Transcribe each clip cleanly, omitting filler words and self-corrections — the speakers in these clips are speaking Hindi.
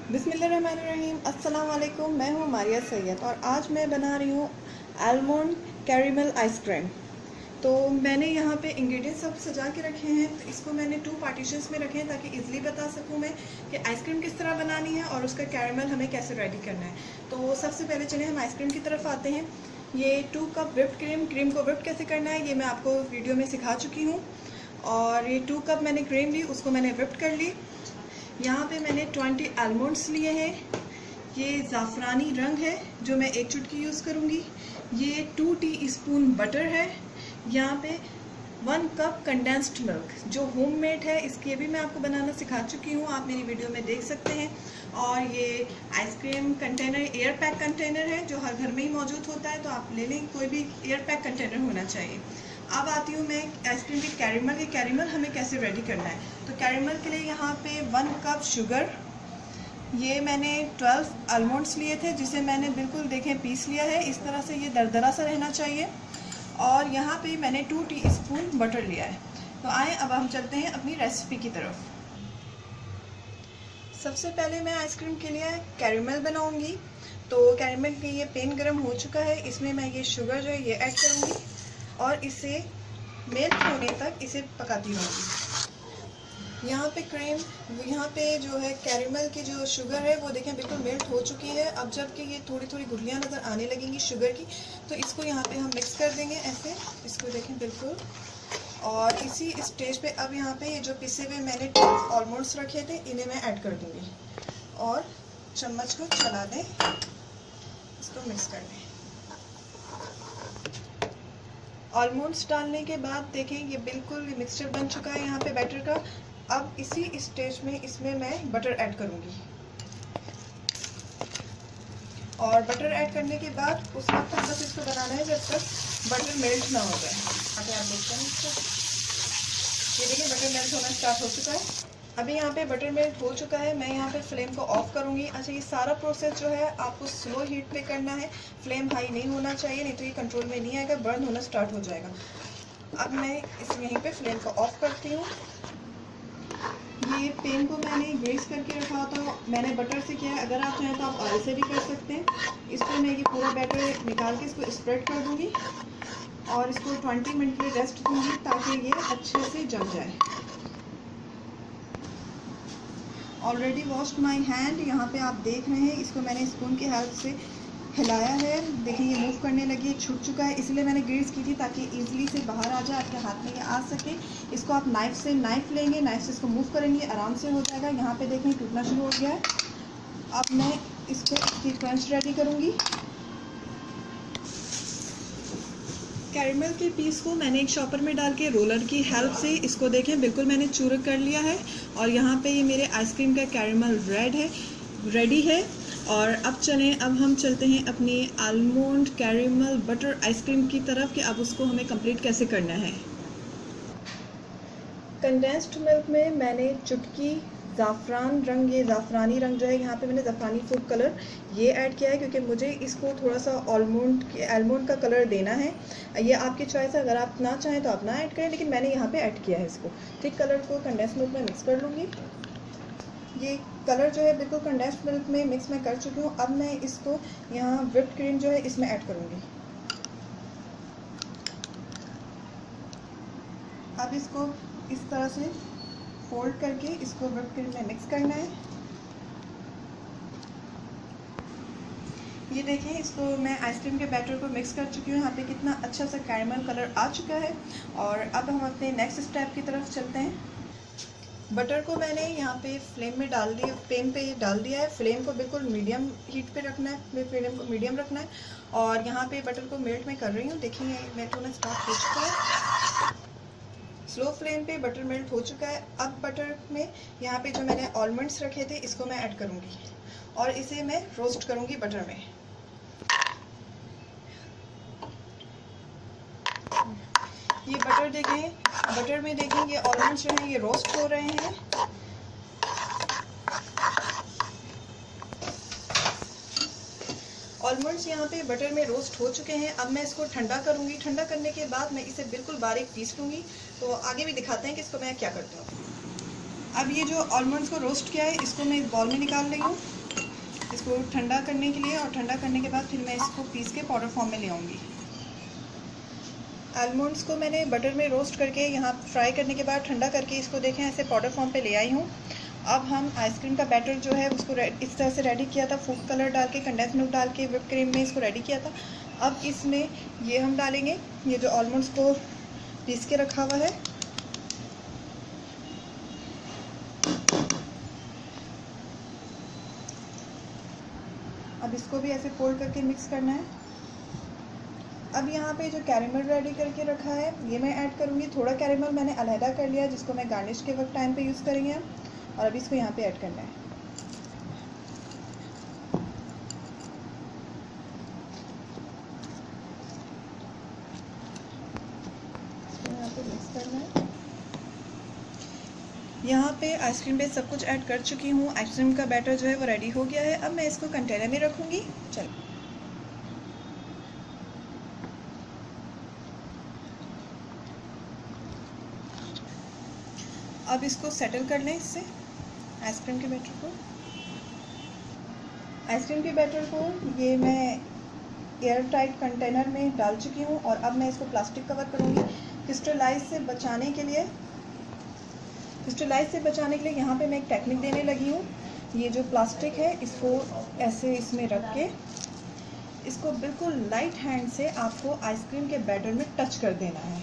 बिस्मिल्लाहिर्रहमानिर्रहीम, अस्सलाम वालेकुम। मैं हूँ मारिया सैयद और आज मैं बना रही हूँ आलमंड कैरेमल आइसक्रीम। तो मैंने यहाँ पे इंग्रेडिएंट्स सब सजा के रखे हैं। तो इसको मैंने 2 पार्टीशंस में रखे हैं ताकि इजीली बता सकूँ मैं कि आइसक्रीम किस तरह बनानी है और उसका कैरेमल हमें कैसे रेडी करना है। तो सबसे पहले चलिए हम आइसक्रीम की तरफ आते हैं। ये 2 कप व्हिप्ड क्रीम को व्हिप कैसे करना है ये मैं आपको वीडियो में सिखा चुकी हूँ। और ये 2 कप मैंने क्रीम ली, उसको मैंने व्हिप्ड कर ली। यहाँ पे मैंने 20 आलमंड्स लिए हैं। ये ज़ाफ़रानी रंग है जो मैं 1 चुटकी यूज़ करूँगी। ये 2 टीस्पून बटर है। यहाँ पे 1 कप कंडेंस्ड मिल्क जो होममेड है, इसके भी मैं आपको बनाना सिखा चुकी हूँ, आप मेरी वीडियो में देख सकते हैं। और ये ice cream container air pack container है जो हर घर में ही मौजूद होता है, तो आप ले लें, कोई भी एयर पैक कंटेनर होना चाहिए। अब आती हूँ मैं आइसक्रीम के कैरेमल हमें कैसे रेडी करना है। तो कैरेमल के लिए यहाँ पे 1 कप शुगर, ये मैंने 12 आलमंड्स लिए थे जिसे मैंने बिल्कुल देखें पीस लिया है, इस तरह से ये दरदरा सा रहना चाहिए। और यहाँ पे मैंने 2 टीस्पून बटर लिया है। तो आए अब हम चलते हैं अपनी रेसिपी की तरफ। सबसे पहले मैं आइसक्रीम के लिए कैरेमल बनाऊंगी। तो कैरेमल के लिए पैन गर्म हो चुका है, इसमें मैं ये शुगर जो है ये ऐड करूँगी और इसे मेल्ट होने तक इसे पकाती रहूँगी। यहाँ पे जो है कैरेमल की जो शुगर है वो देखें बिल्कुल मेल्ट हो चुकी है। अब जबकि ये थोड़ी थोड़ी गुठलियाँ नज़र आने लगेंगी शुगर की, तो इसको यहाँ पे हम मिक्स कर देंगे ऐसे, इसको देखें बिल्कुल। और इसी स्टेज पे अब यहाँ पे ये जो पिसे हुए मैंने आलमंड्स रखे थे इन्हें मैं ऐड कर दूँगी और चम्मच को चला दें, इसको मिक्स कर दें। आलमंड्स डालने के बाद देखें ये बिल्कुल मिक्सचर बन चुका है यहाँ पे बैटर का। अब इसी स्टेज में इसमें मैं बटर ऐड करूँगी और बटर ऐड करने के बाद उस वक्त तक बस इसको बनाना है जब तक बटर मेल्ट ना हो जाए। अभी आप देखते हैं इसको, ये देखिए बटर मेल्ट होना स्टार्ट हो चुका है। अभी यहाँ पे बटर मेल्ट हो चुका है, मैं यहाँ पे फ्लेम को ऑफ करूँगी। अच्छा, ये सारा प्रोसेस जो है आपको स्लो हीट पे करना है, फ्लेम हाई नहीं होना चाहिए, नहीं तो ये कंट्रोल में नहीं आएगा, बर्न होना स्टार्ट हो जाएगा। अब मैं यहीं पे फ्लेम को ऑफ करती हूँ। ये पैन को मैंने ग्रीस करके रखा था, मैंने बटर से किया है, अगर आप चाहें तो आप ऑयल से भी कर सकते हैं। इसको मैं ये पूरा बैटर निकाल के इसको स्प्रेड कर दूँगी और इसको 20 मिनट के लिए रेस्ट दूँगी ताकि ये अच्छे से जम जाए। ऑलरेडी वॉश्ड माई हैंड, यहाँ पे आप देख रहे हैं, इसको मैंने स्पून की हेल्प से हिलाया है, देखिए ये मूव करने लगी, छूट चुका है, इसलिए मैंने ग्रीस की थी ताकि इजीली से बाहर आ जाए, आपके हाथ में ये आ सके। इसको आप नाइफ लेंगे, नाइफ से इसको मूव करेंगे, आराम से हो जाएगा। यहाँ पे देखें टूटना शुरू हो गया है। अब मैं इसको इसकी क्रंच रेडी करूँगी। कैरेमल के पीस को मैंने एक शॉपर में डाल के रोलर की हेल्प से इसको देखें बिल्कुल मैंने चूरक कर लिया है। और यहाँ पे ये मेरे आइसक्रीम का कैरेमल रेडी है। और अब हम चलते हैं अपनी आलमंड कैरेमल बटर आइसक्रीम की तरफ कि अब उसको हमें कंप्लीट कैसे करना है। कंडेंस्ड मिल्क में मैंने चुटकी ज़ाफ़रान रंग, ये ज़ाफ़रानी रंग जो है यहाँ पे मैंने ज़ाफ़रानी फूड कलर ये ऐड किया है क्योंकि मुझे इसको थोड़ा सा आलमंड का कलर देना है। ये आपकी चॉइस है, अगर आप ना चाहें तो आप ना ऐड करें, लेकिन मैंने यहाँ पे ऐड किया है इसको। ठीक कलर को कंडेंस्ड मिल्क में मिक्स कर लूँगी। ये कलर जो है बिल्कुल कंडेंस्ड मिल्क में मिक्स मैं कर चुकी हूँ। अब मैं इसको यहाँ व्हिप्ड क्रीम जो है इसमें ऐड करूँगी। अब इसको इस तरह से फोल्ड करके इसको व्हिप्ड क्रीम में मिक्स करना है। ये देखें, इसको मैं आइसक्रीम के बैटर को मिक्स कर चुकी हूँ। यहाँ पे कितना अच्छा सा कैरेमल कलर आ चुका है। और अब हम अपने नेक्स्ट स्टेप की तरफ चलते हैं। बटर को मैंने यहाँ पे फ्लेम में डाल दिया, पैन पे डाल दिया है। फ्लेम को बिल्कुल मीडियम हीट पे रखना है, फ्लेम को मीडियम रखना है। और यहाँ पे बटर को मेल्ट मैं कर रही हूँ, देखिए मेल्ट होना स्टार्ट हो चुका है। स्लो फ्लेम पे बटर मेल्ट हो चुका है। अब बटर में यहाँ पे जो मैंने आलमंड्स रखे थे इसको मैं ऐड करूँगी और इसे मैं रोस्ट करूँगी बटर में। ये बटर में देखें ये आलमंड्स जो हैं ये रोस्ट हो रहे हैं। आलमंड्स यहाँ पे बटर में रोस्ट हो चुके हैं। अब मैं इसको ठंडा करूँगी। ठंडा करने के बाद मैं इसे बिल्कुल बारीक पीस लूँगी। तो आगे भी दिखाते हैं कि इसको मैं क्या करती हूँ। अब ये जो आलमंड्स को रोस्ट किया है इसको मैं इस बॉल में निकाल रही हूँ, इसको ठंडा करने के लिए, और ठंडा करने के बाद फिर मैं इसको पीस के पाउडर फॉर्म में ले आऊँगी। आलमंड्स को मैंने बटर में रोस्ट करके यहाँ फ्राई करने के बाद ठंडा करके इसको देखें ऐसे पाउडर फॉर्म पे ले आई हूँ। अब हम आइसक्रीम का बैटर जो है उसको इस तरह से रेडी किया था, फूड कलर डाल के, कंडेंस मिल्क डाल के, व्हिप क्रीम में इसको रेडी किया था। अब इसमें ये हम डालेंगे, ये जो आलमंड्स को पीस के रखा हुआ है, अब इसको भी ऐसे फोल्ड करके मिक्स करना है। अब यहाँ पे जो कैरेमल रेडी करके रखा है ये मैं ऐड करूँगी। थोड़ा कैरेमल मैंने अलहदा कर लिया जिसको मैं गार्निश के वक्त टाइम पे यूज़ करेंगे हम, और अब इसको यहाँ पे ऐड करना है। यहाँ पे मिक्स करना है। यहाँ पे आइसक्रीम पे सब कुछ ऐड कर चुकी हूँ। आइसक्रीम का बैटर जो है वो रेडी हो गया है। अब मैं इसको कंटेनर में रखूँगी। चलो, अब इसको सेटल कर लें इससे, आइसक्रीम के बैटर को। आइसक्रीम के बैटर को ये मैं एयर टाइट कंटेनर में डाल चुकी हूँ, और अब मैं इसको प्लास्टिक कवर करूँगी। क्रिस्टलाइज से बचाने के लिए यहाँ पे मैं एक टेक्निक देने लगी हूँ। ये जो प्लास्टिक है इसको ऐसे इसमें रख के इसको बिल्कुल लाइट हैंड से आपको आइसक्रीम के बैटर में टच कर देना है।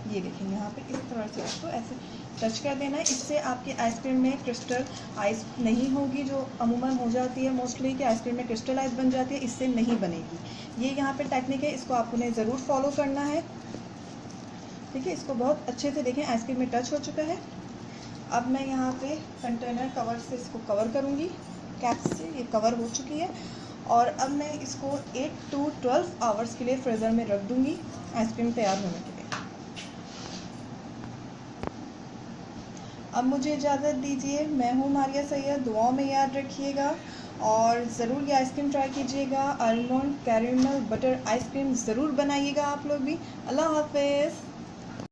ये देखें, यहाँ पे इस तरह से इसको ऐसे टच कर देना है। इससे आपकी आइसक्रीम में क्रिस्टल आइस नहीं होगी, जो अमूमन हो जाती है मोस्टली कि आइसक्रीम में क्रिस्टल आइस बन जाती है, इससे नहीं बनेगी। ये यहाँ पे टेक्निक है, इसको आपने ज़रूर फॉलो करना है। ठीक है, इसको बहुत अच्छे से देखें आइसक्रीम में टच हो चुका है। अब मैं यहाँ पे कंटेनर कवर से इसको कवर करूँगी, कैप से ये कवर हो चुकी है। और अब मैं इसको 8 to 12 आवर्स के लिए फ्रीज़र में रख दूँगी आइसक्रीम तैयार होने के लिए। अब मुझे इजाज़त दीजिए। मैं हूँ मारिया सैयद। दुआओं में याद रखिएगा और ज़रूर ये आइसक्रीम ट्राई कीजिएगा। आलमंड कैरेमल बटर आइसक्रीम ज़रूर बनाइएगा आप लोग भी। अल्लाह हाफ़िज़।